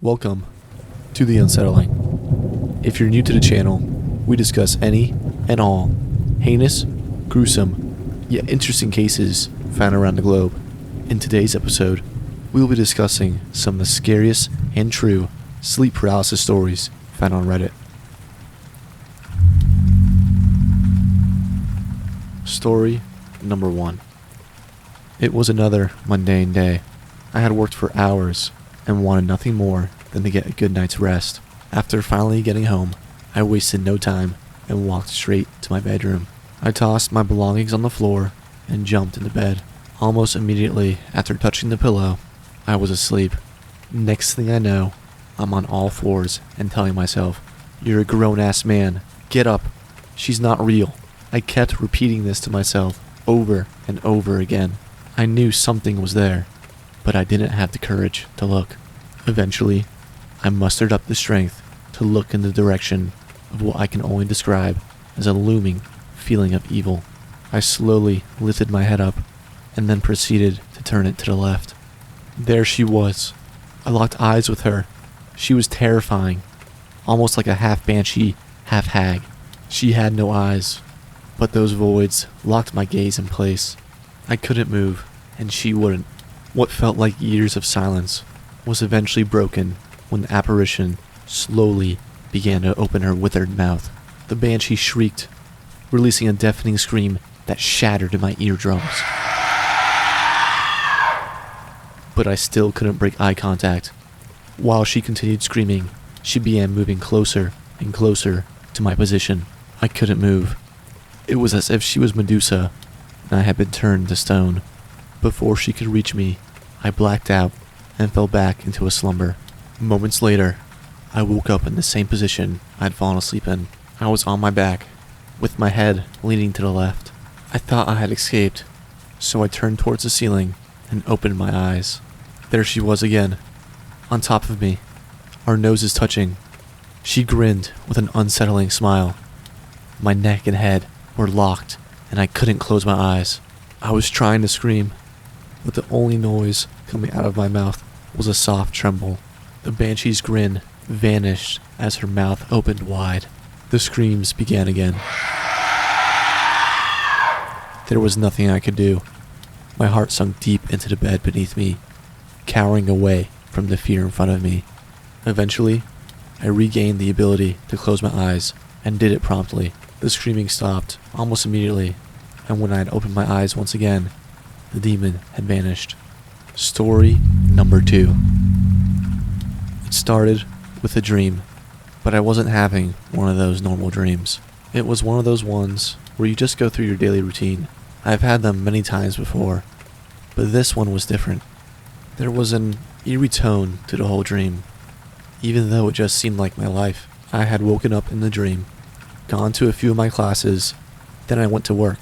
Welcome to The Unsettling. If you're new to the channel, we discuss any and all heinous, gruesome, yet interesting cases found around the globe. In today's episode, we will be discussing some of the scariest and true sleep paralysis stories found on Reddit. Story number 1. It was another mundane day. I had worked for hours and wanted nothing more than to get a good night's rest. After finally getting home, I wasted no time and walked straight to my bedroom. I tossed my belongings on the floor and jumped into bed. Almost immediately after touching the pillow, I was asleep. Next thing I know, I'm on all fours and telling myself, "You're a grown-ass man. Get up. She's not real." I kept repeating this to myself over and over again. I knew something was there, but I didn't have the courage to look. Eventually, I mustered up the strength to look in the direction of what I can only describe as a looming feeling of evil. I slowly lifted my head up and then proceeded to turn it to the left. There she was. I locked eyes with her. She was terrifying, almost like a half banshee, half hag. She had no eyes, but those voids locked my gaze in place. I couldn't move, and she wouldn't. What felt like years of silence was eventually broken when the apparition slowly began to open her withered mouth. The banshee shrieked, releasing a deafening scream that shattered in my eardrums. But I still couldn't break eye contact. While she continued screaming, she began moving closer and closer to my position. I couldn't move. It was as if she was Medusa and I had been turned to stone. Before she could reach me, I blacked out and fell back into a slumber. Moments later, I woke up in the same position I'd fallen asleep in. I was on my back, with my head leaning to the left. I thought I had escaped, so I turned towards the ceiling and opened my eyes. There she was again, on top of me, our noses touching. She grinned with an unsettling smile. My neck and head were locked, and I couldn't close my eyes. I was trying to scream, but the only noise coming out of my mouth was a soft tremble. The banshee's grin vanished as her mouth opened wide. The screams began again. There was nothing I could do. My heart sunk deep into the bed beneath me, cowering away from the fear in front of me. Eventually, I regained the ability to close my eyes and did it promptly. The screaming stopped almost immediately, and when I had opened my eyes once again, the demon had vanished. Story number 2. It started with a dream, but I wasn't having one of those normal dreams. It was one of those ones where you just go through your daily routine. I've had them many times before, but this one was different. There was an eerie tone to the whole dream, even though it just seemed like my life. I had woken up in the dream, gone to a few of my classes, then I went to work.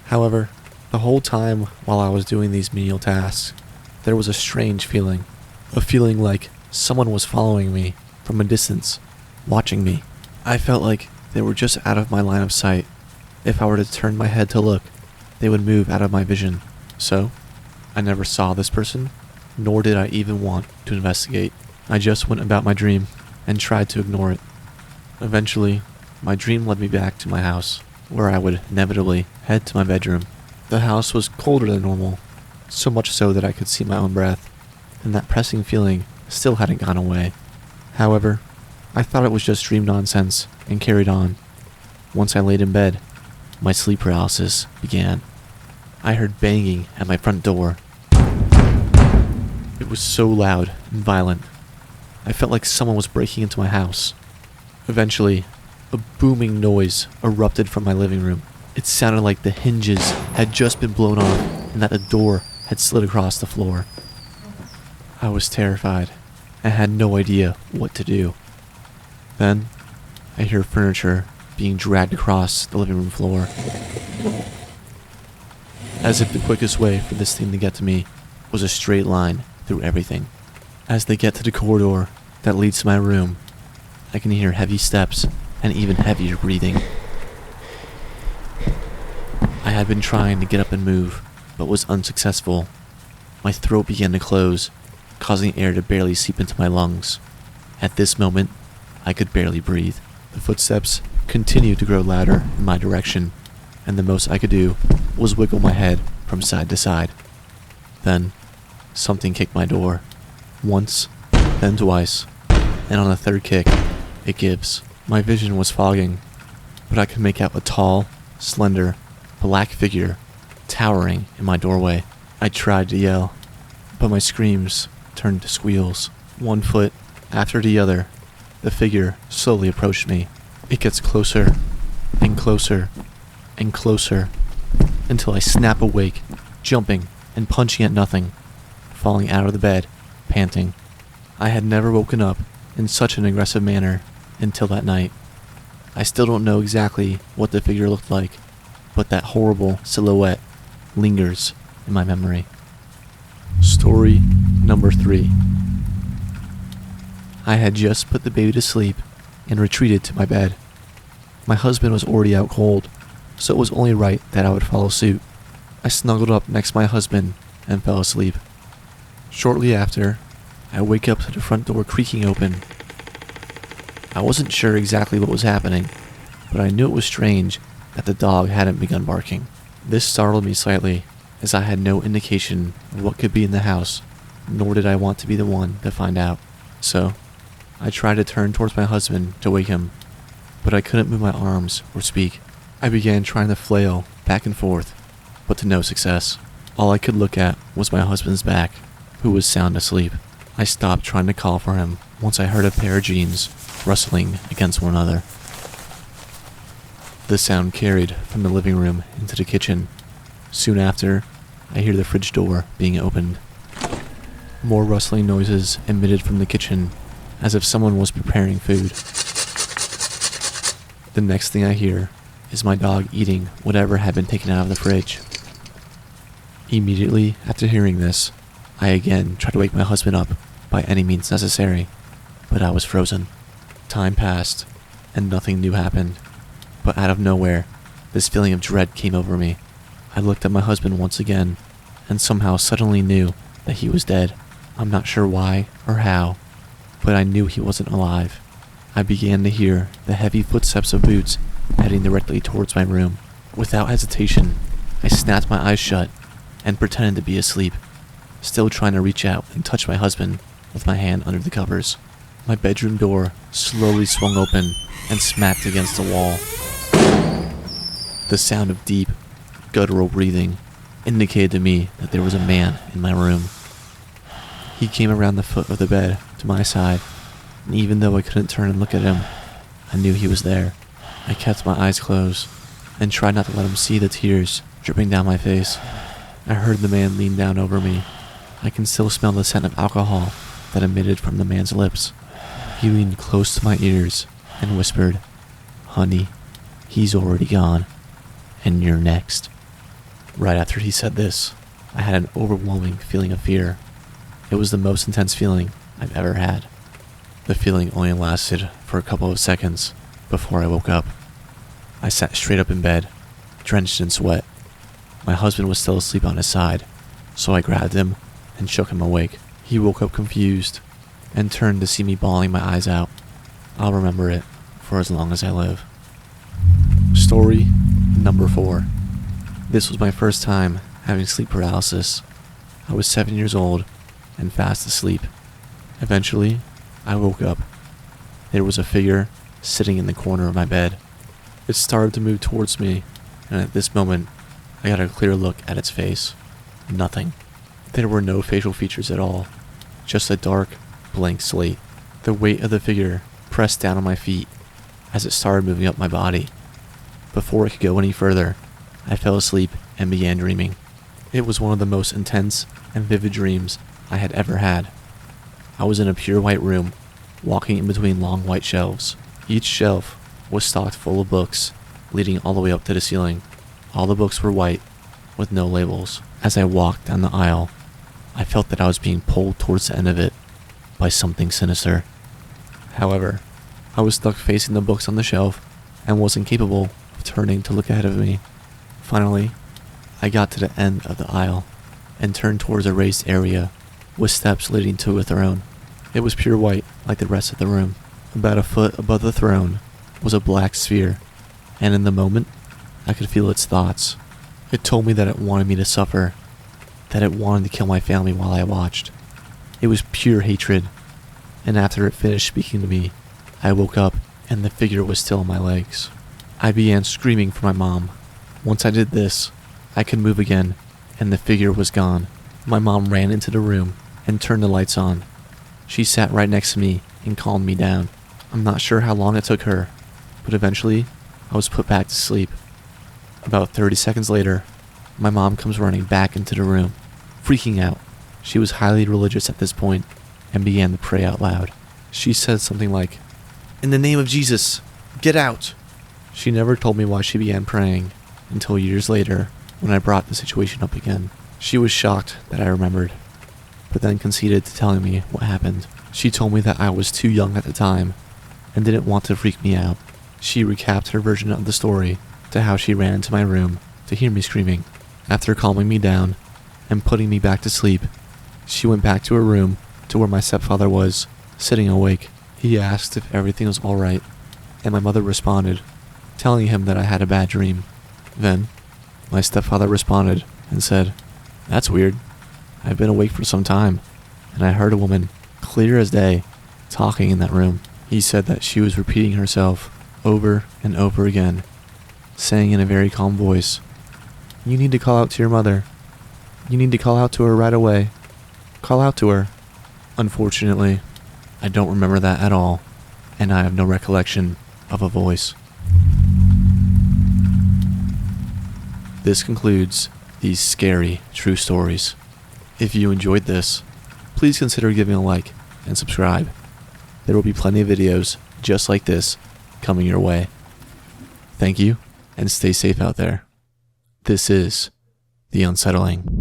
However, the whole time while I was doing these menial tasks, there was a strange feeling. A feeling like someone was following me from a distance, watching me. I felt like they were just out of my line of sight. If I were to turn my head to look, they would move out of my vision. So, I never saw this person, nor did I even want to investigate. I just went about my dream and tried to ignore it. Eventually, my dream led me back to my house, where I would inevitably head to my bedroom. The house was colder than normal, so much so that I could see my own breath, and that pressing feeling still hadn't gone away. However, I thought it was just dream nonsense and carried on. Once I laid in bed, my sleep paralysis began. I heard banging at my front door. It was so loud and violent. I felt like someone was breaking into my house. Eventually, a booming noise erupted from my living room. It sounded like the hinges had just been blown off and that the door had slid across the floor. I was terrified and had no idea what to do. Then, I hear furniture being dragged across the living room floor. As if the quickest way for this thing to get to me was a straight line through everything. As they get to the corridor that leads to my room, I can hear heavy steps and even heavier breathing. I had been trying to get up and move, but was unsuccessful. My throat began to close, causing air to barely seep into my lungs. At this moment, I could barely breathe. The footsteps continued to grow louder in my direction, and the most I could do was wiggle my head from side to side. Then, something kicked my door. Once, then twice, and on the third kick, it gives. My vision was fogging, but I could make out a tall, slender, black figure towering in my doorway. I tried to yell, but my screams turned to squeals. One foot after the other, the figure slowly approached me. It gets closer, and closer, and closer, until I snap awake, jumping and punching at nothing, falling out of the bed, panting. I had never woken up in such an aggressive manner until that night. I still don't know exactly what the figure looked like, but that horrible silhouette lingers in my memory. Story number 3. I had just put the baby to sleep and retreated to my bed. My husband was already out cold, so it was only right that I would follow suit. I snuggled up next to my husband and fell asleep. Shortly after, I wake up to the front door creaking open. I wasn't sure exactly what was happening, but I knew it was strange that the dog hadn't begun barking. This startled me slightly, as I had no indication of what could be in the house, nor did I want to be the one to find out. So, I tried to turn towards my husband to wake him, but I couldn't move my arms or speak. I began trying to flail back and forth, but to no success. All I could look at was my husband's back, who was sound asleep. I stopped trying to call for him once I heard a pair of jeans rustling against one another. The sound carried from the living room into the kitchen. Soon after, I hear the fridge door being opened. More rustling noises emitted from the kitchen, as if someone was preparing food. The next thing I hear is my dog eating whatever had been taken out of the fridge. Immediately after hearing this, I again tried to wake my husband up by any means necessary, but I was frozen. Time passed, and nothing new happened. But out of nowhere, this feeling of dread came over me. I looked at my husband once again, and somehow suddenly knew that he was dead. I'm not sure why or how, but I knew he wasn't alive. I began to hear the heavy footsteps of boots heading directly towards my room. Without hesitation, I snapped my eyes shut and pretended to be asleep, still trying to reach out and touch my husband with my hand under the covers. My bedroom door slowly swung open and smacked against the wall. The sound of deep, guttural breathing indicated to me that there was a man in my room. He came around the foot of the bed to my side, and even though I couldn't turn and look at him, I knew he was there. I kept my eyes closed and tried not to let him see the tears dripping down my face. I heard the man lean down over me. I can still smell the scent of alcohol that emitted from the man's lips. He leaned close to my ears and whispered, "Honey, he's already gone, and you're next." Right after he said this, I had an overwhelming feeling of fear. It was the most intense feeling I've ever had. The feeling only lasted for a couple of seconds before I woke up. I sat straight up in bed, drenched in sweat. My husband was still asleep on his side, so I grabbed him and shook him awake. He woke up confused and turned to see me bawling my eyes out. I'll remember it for as long as I live. Story number 4. This was my first time having sleep paralysis. I was 7 years old and fast asleep. Eventually, I woke up. There was a figure sitting in the corner of my bed. It started to move towards me, and at this moment, I got a clear look at its face. Nothing. There were no facial features at all, just a dark, blank slate. The weight of the figure pressed down on my feet as it started moving up my body. Before I could go any further, I fell asleep and began dreaming. It was one of the most intense and vivid dreams I had ever had. I was in a pure white room, walking in between long white shelves. Each shelf was stocked full of books, leading all the way up to the ceiling. All the books were white, with no labels. As I walked down the aisle, I felt that I was being pulled towards the end of it by something sinister. However, I was stuck facing the books on the shelf and was incapable of turning to look ahead of me. Finally, I got to the end of the aisle and turned towards a raised area with steps leading to a throne. It was pure white, like the rest of the room. About a foot above the throne was a black sphere, and in the moment, I could feel its thoughts. It told me that it wanted me to suffer, that it wanted to kill my family while I watched. It was pure hatred, and after it finished speaking to me, I woke up and the figure was still on my legs. I began screaming for my mom. Once I did this, I could move again, and the figure was gone. My mom ran into the room and turned the lights on. She sat right next to me and calmed me down. I'm not sure how long it took her, but eventually, I was put back to sleep. About 30 seconds later, my mom comes running back into the room, freaking out. She was highly religious at this point and began to pray out loud. She said something like, "In the name of Jesus, get out!" She never told me why she began praying until years later when I brought the situation up again. She was shocked that I remembered, but then conceded to telling me what happened. She told me that I was too young at the time and didn't want to freak me out. She recapped her version of the story to how she ran into my room to hear me screaming. After calming me down and putting me back to sleep, she went back to her room to where my stepfather was, sitting awake. He asked if everything was alright, and my mother responded, telling him that I had a bad dream. Then, my stepfather responded and said, "That's weird. I've been awake for some time, and I heard a woman, clear as day, talking in that room." He said that she was repeating herself over and over again, saying in a very calm voice, "You need to call out to your mother. You need to call out to her right away. Call out to her." Unfortunately, I don't remember that at all, and I have no recollection of a voice. This concludes these scary true stories. If you enjoyed this, please consider giving a like and subscribe. There will be plenty of videos just like this coming your way. Thank you, and stay safe out there. This is The Unsettling.